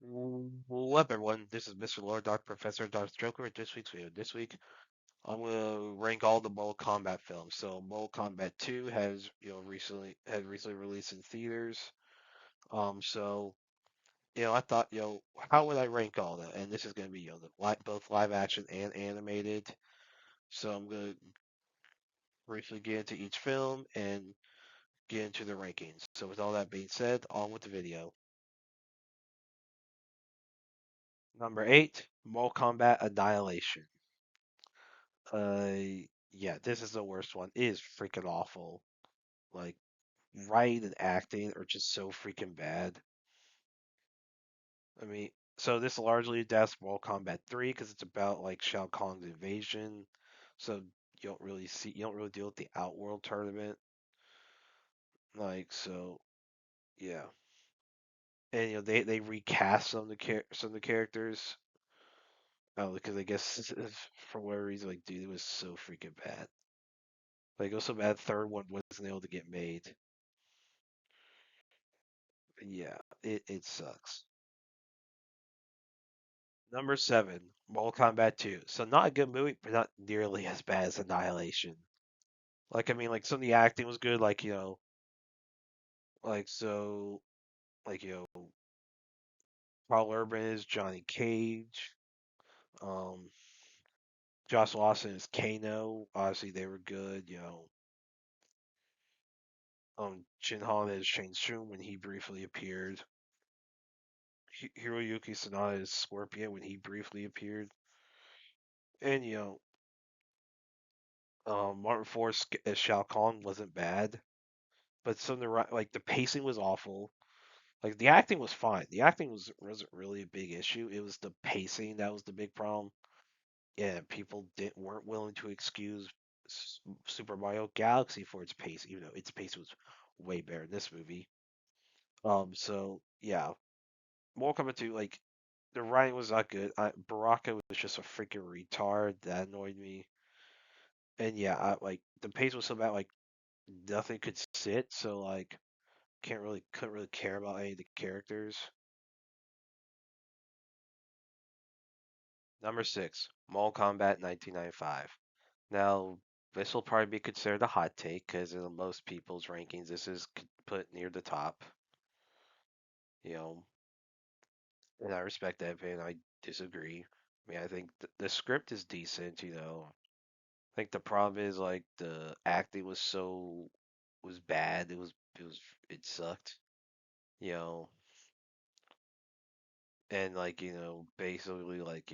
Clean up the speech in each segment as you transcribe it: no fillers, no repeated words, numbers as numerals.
What up, everyone? This is Mr. Lord, Dark Professor, Darth Joker. With this week's video. This week, I'm gonna rank all the Mortal Kombat films. So, Mortal Kombat 2 has, recently released in theaters. So, I thought, how would I rank all that? And this is gonna be, both live action and animated. So, I'm gonna briefly get into each film and get into the rankings. So, with all that being said, on with the video. Number 8, Mortal Kombat Annihilation. Uh, yeah, this is the worst one. It is freaking awful. Like, writing and acting are just so freaking bad. I mean, so this largely adapts Mortal Kombat 3 because it's about like Shao Kahn's invasion. So you don't really deal with the Outworld tournament. Like, so yeah, and they recast some of the characters. Oh, because I guess for whatever reason, like, dude, it was so freaking bad. Like, it was so bad, third one wasn't able to get made. Yeah, it sucks. Number 7, Mortal Kombat 2. So not a good movie, but not nearly as bad as Annihilation. Like, I mean, like, some of the acting was good, like, like, so, like, Paul Urban is Johnny Cage. Um, Josh Lawson is Kano. Obviously, they were good. Jin Han is Shang Tsung when he briefly appeared. Hiroyuki Sanada is Scorpion when he briefly appeared. And, Martin Forrest as Shao Kahn wasn't bad. But some of like the pacing was awful. Like the acting was fine. The acting wasn't really a big issue. It was the pacing that was the big problem. Yeah, people didn't weren't willing to excuse Super Mario Galaxy for its pace, even though its pace was way better in this movie. So yeah, Mortal Kombat 2, like the writing was not good. Baraka was just a freaking retard. That annoyed me. And yeah, like the pace was so bad, like nothing could sit. So like couldn't really care about any of the characters. Number 6, Mortal Kombat 1995. Now, this will probably be considered a hot take because in most people's rankings, this is put near the top. You know, and I respect that opinion. I disagree. I mean, I think the script is decent. I think the problem is like the acting was bad. It sucked. You know, and like basically like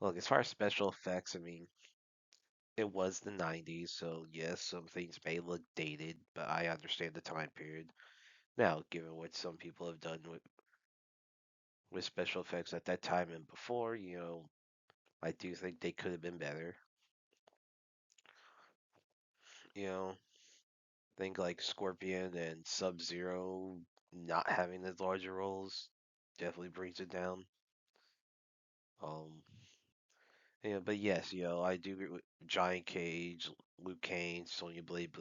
look, as far as special effects, I mean, it was the 90s, so yes, some things may look dated, but I understand the time period. Now, given what some people have done with special effects at that time and before, I do think they could have been better. Think like Scorpion and Sub-Zero not having as larger roles definitely brings it down. Um, but yes, I do agree with Giant Cage, Luke Cage, Sonya Blade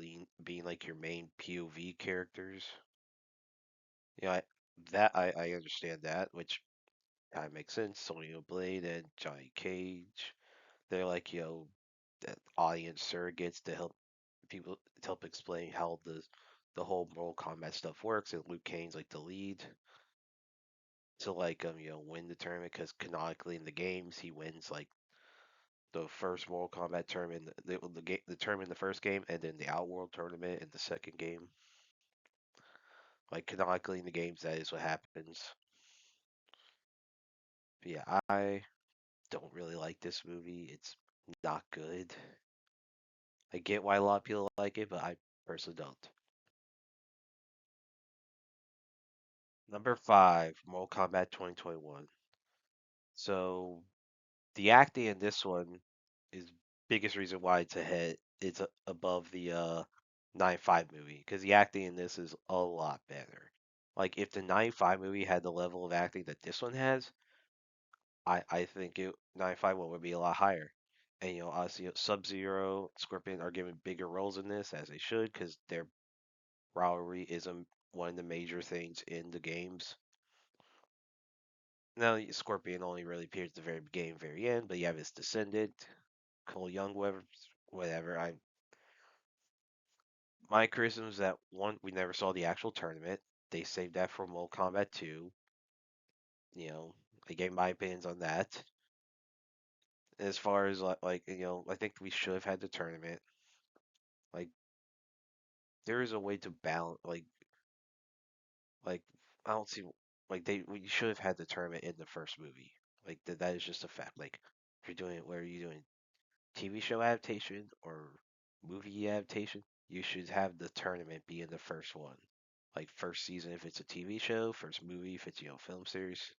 being like your main POV characters. I understand that, which kind of makes sense. Sonya Blade and Johnny Cage, they're like the audience surrogates to help explain how the whole Mortal Kombat stuff works, and Luke Kane's like the lead to like win the tournament because canonically in the games he wins like the first Mortal Kombat tournament, the tournament in the first game, and then the Outworld tournament in the second game. Like canonically in the games, that is what happens. But yeah, I don't really like this movie. It's not good. I get why a lot of people like it, but I personally don't. Number 5, Mortal Kombat 2021. So the acting in this one is biggest reason why it's ahead. It's above the 95 movie because the acting in this is a lot better. Like if the 95 movie had the level of acting that this one has, I think 95 one would be a lot higher. And obviously Sub Zero, Scorpion are given bigger roles in this as they should because their rivalry is one of the major things in the games. Now Scorpion only really appears at the very beginning, very end, but you have his descendant, Cole Young, whatever. Whatever. My criticism is that one, we never saw the actual tournament. They saved that for Mortal Kombat 2. You know, I gave my opinions on that. As far as I think we should have had the tournament. Like, there is a way to balance. Like I don't see like we should have had the tournament in the first movie. Like that is just a fact. Like if you're doing it, where are you doing TV show adaptation or movie adaptation? You should have the tournament be in the first one. Like first season if it's a TV show, first movie if it's film series.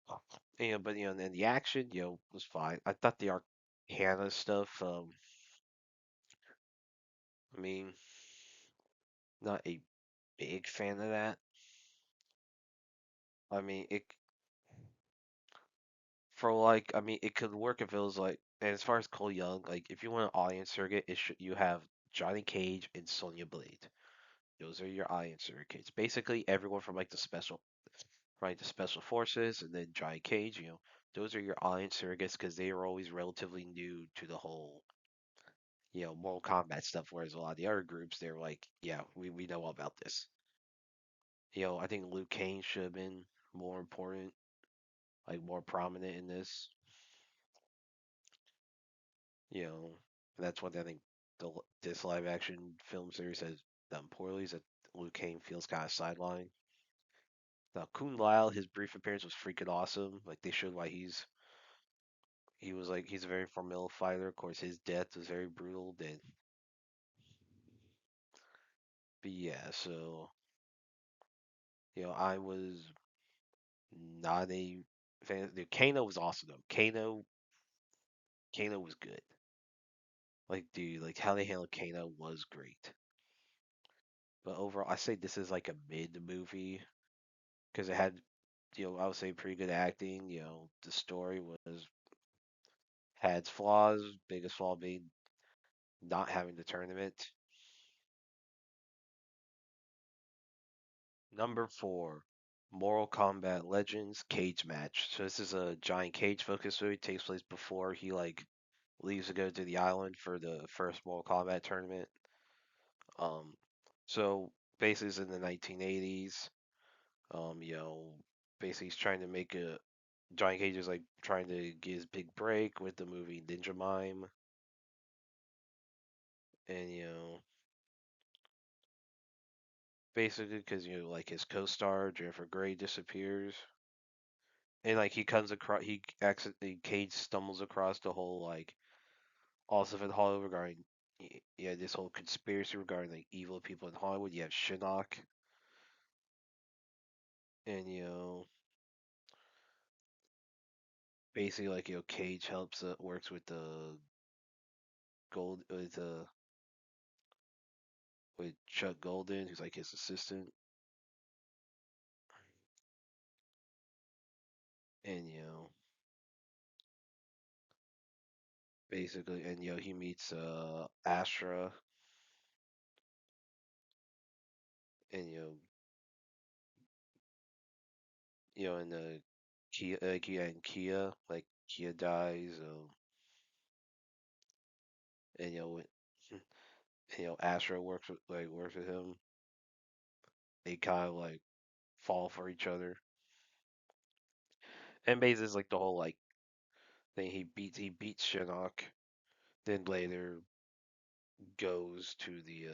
But and then the action was fine. I thought the Arcana stuff. I mean, not a big fan of that. I mean, it could work if it was like, and as far as Cole Young, like if you want an audience surrogate, you have Johnny Cage and Sonya Blade. Those are your audience surrogates. Basically, everyone from like the special, right, the special forces, and then Johnny Cage. Those are your audience surrogates because they are always relatively new to the whole, Mortal Kombat stuff. Whereas a lot of the other groups, they're like, yeah, we know all about this. I think Luke Cage should have been more important, like more prominent in this. You know, that's one thing I think this live action film series has done poorly is that Luke Cage feels kind of sidelined. Now, Kun Lyle, his brief appearance was freaking awesome. Like they showed why he's a very formidable fighter. Of course, his death was very brutal. But yeah, so I was not a fan. Kano was awesome though. Kano was good. Like dude, like how they handled Kano was great. But overall, I say this is like a mid movie because it had I would say pretty good acting. The story had its flaws. Biggest flaw being not having the tournament. Number four, Mortal Kombat Legends Cage Match. So this is a giant cage focused movie. It takes place before he leaves to go to the island for the first Mortal Kombat tournament. Um, so basically it's in the 1980s. You know, basically he's trying to make a Johnny Cage is like trying to get his big break with the movie Ninja Mime, and basically because like his co-star Jennifer Grey disappears, and like he comes across he accidentally Cage stumbles across the whole like all stuff in Hollywood regarding yeah this whole conspiracy regarding like evil people in Hollywood. You have Shinnok, and basically like Cage helps works with the gold with Chuck Golden, who's like his assistant, and basically, and he meets Astra, and and Kia, like Kia dies, and Astra works with him. They kind of like fall for each other, and basically it's like the whole like thing. He beats Shinnok, then later goes to the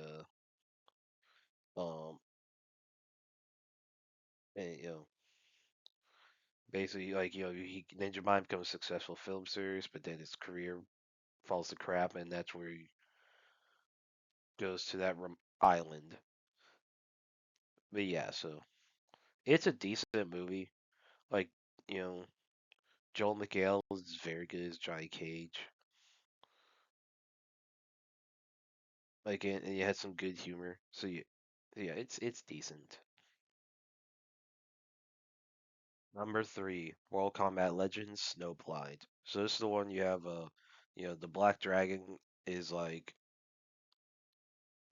and basically like he Ninja Mime becomes a successful film series, but then his career falls to crap, and that's where he goes to that island. But yeah, so it's a decent movie. Like you know, Joel McHale is very good as Johnny Cage. Like and he had some good humor. So yeah, it's decent. Number three, Mortal Kombat Legends Snowblind. So this is the one you have. The Black Dragon is like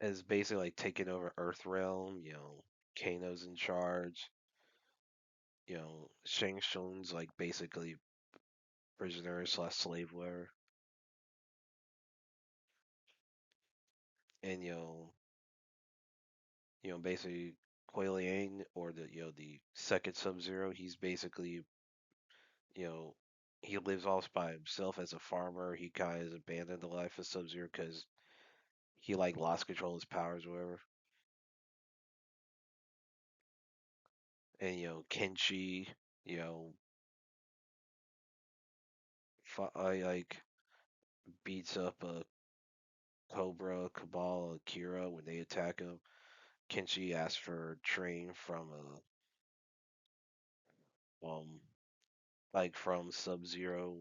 is basically like taking over Earthrealm. Kano's in charge. Shang Tsung's like basically prisoner slash slave whatever, and basically Kuei Liang or the second Sub Zero, he's basically you know he lives off by himself as a farmer. He kind of has abandoned the life of Sub Zero because he like lost control of his powers or whatever. And Kenshi, you know, like beats up a Cobra, Cabal, Akira when they attack him. Kenshi asks for train from like from Sub Zero,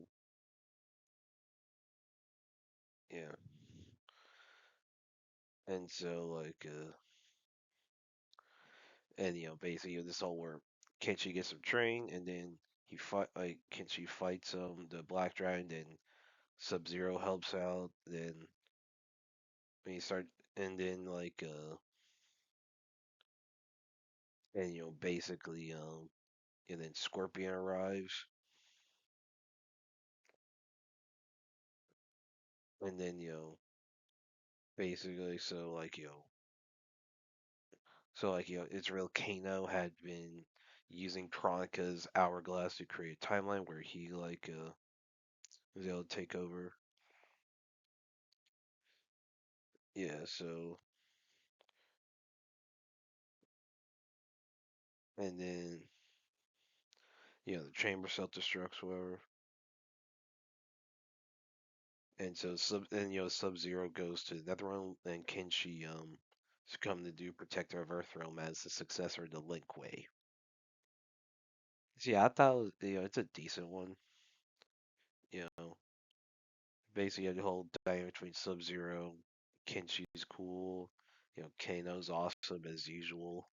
yeah. And so like and basically this whole where Kenshi gets some train and then Kenshi fights the Black Dragon, then Sub Zero helps out, then when you start and then like and basically and then Scorpion arrives, and then basically Israel Kano had been using Kronika's hourglass to create a timeline where he was able to take over. Yeah, so and then the chamber self destructs whatever. And so Sub Zero goes to Netherrealm and Kenshi succumb to do Protector of Earthrealm as the successor to Link Way. So yeah, I thought it's a decent one. You know, basically the whole dynamic between Sub Zero, Kenshi's cool. Kano's awesome as usual.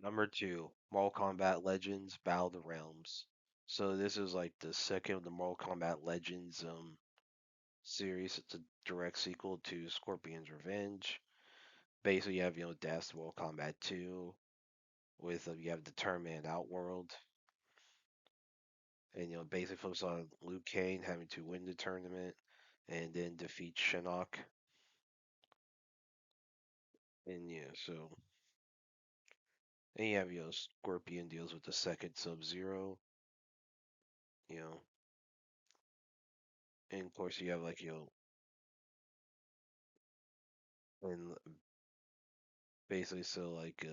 Number two, Mortal Kombat Legends Battle of the Realms. So this is like the second of the Mortal Kombat Legends series. It's a direct sequel to Scorpion's Revenge. Basically, you have Death's Mortal Kombat 2 with you have the Tournament Outworld, and basically focus on Liu Kang having to win the tournament and then defeat Shinnok. And yeah, so and you have Scorpion deals with the second Sub Zero, you know, and of course you have like and basically so like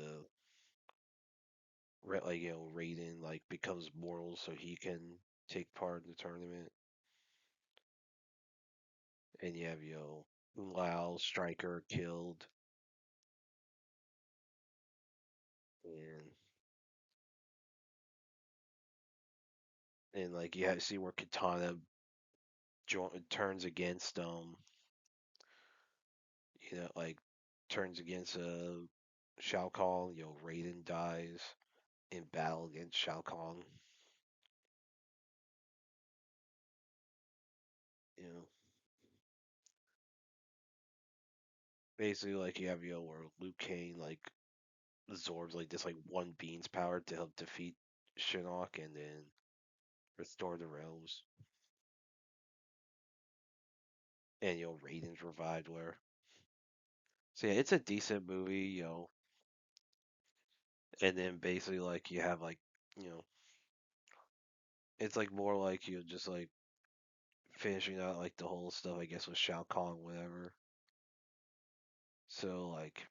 Raiden like becomes mortal so he can take part in the tournament, and you have Lao Striker killed, and like you have see where Katana turns against like turns against Shao Kahn. Raiden dies in battle against Shao Kahn. You know, basically like you have where Liu Kang like absorbs like this like one being's power to help defeat Shinnok and then restore the realms. And Raiden's revived where. So yeah, it's a decent movie, and then basically like you have like you know it's like more like just like finishing out like the whole stuff I guess with Shao Kahn whatever. So like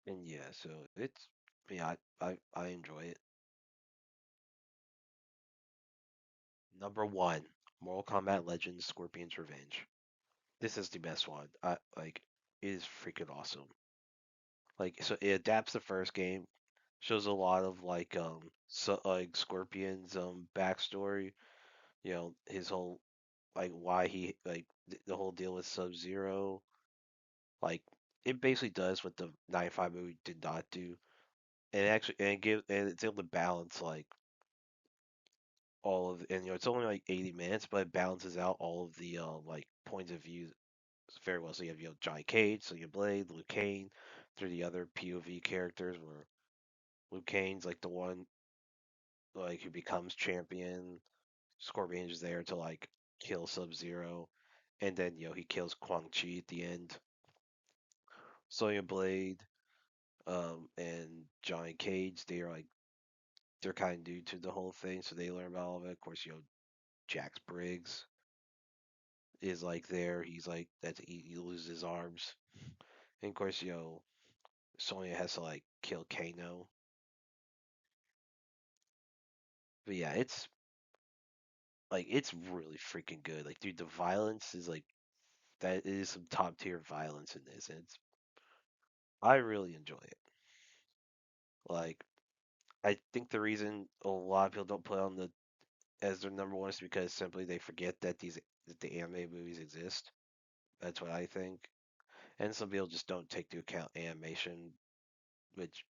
and yeah, so it's yeah, I enjoy it. Number one, Mortal Kombat Legends Scorpion's Revenge. This is the best one. I like it is freaking awesome. Like so it adapts the first game, shows a lot of like Scorpion's backstory, his whole like why he like the whole deal with Sub Zero. Like it basically does what the 95 movie did not do. And it's able to balance like all of and it's only like 80 minutes, but it balances out all of the like points of view very well. So you have Johnny Cage, Sonya Blade, Liu Kang. Through the other POV characters where Liu Kang's like the one like who becomes champion. Scorpion is there to like kill Sub Zero, and then he kills Quan Chi at the end. Sonya Blade, and Johnny Cage, they're kind of new to the whole thing, so they learn about all of it. Of course, Jax Briggs is like there. He's like he loses his arms, and of course, Sonya has to like kill Kano. But yeah, it's really freaking good. Like, dude, the violence is like that is some top tier violence in this, and I really enjoy it. Like, I think the reason a lot of people don't play on the as their number one is because simply they forget that the anime movies exist. That's what I think. And some people just don't take into account animation, which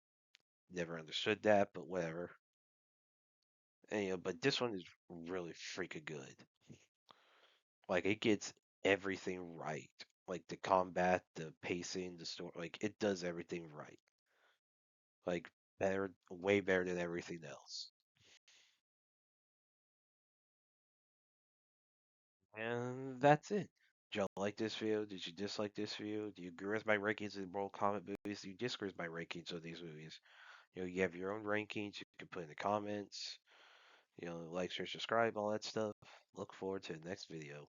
never understood that, but whatever. And, but this one is really freaking good. Like, it gets everything right. Like the combat, the pacing, the story, like it does everything right. Like, better, way better than everything else. And that's it. Did you like this video? Did you dislike this video? Do you agree with my rankings of Mortal Kombat movies? Do you disagree with my rankings of these movies? You have your own rankings. You can put in the comments. Like, share, subscribe, all that stuff. Look forward to the next video.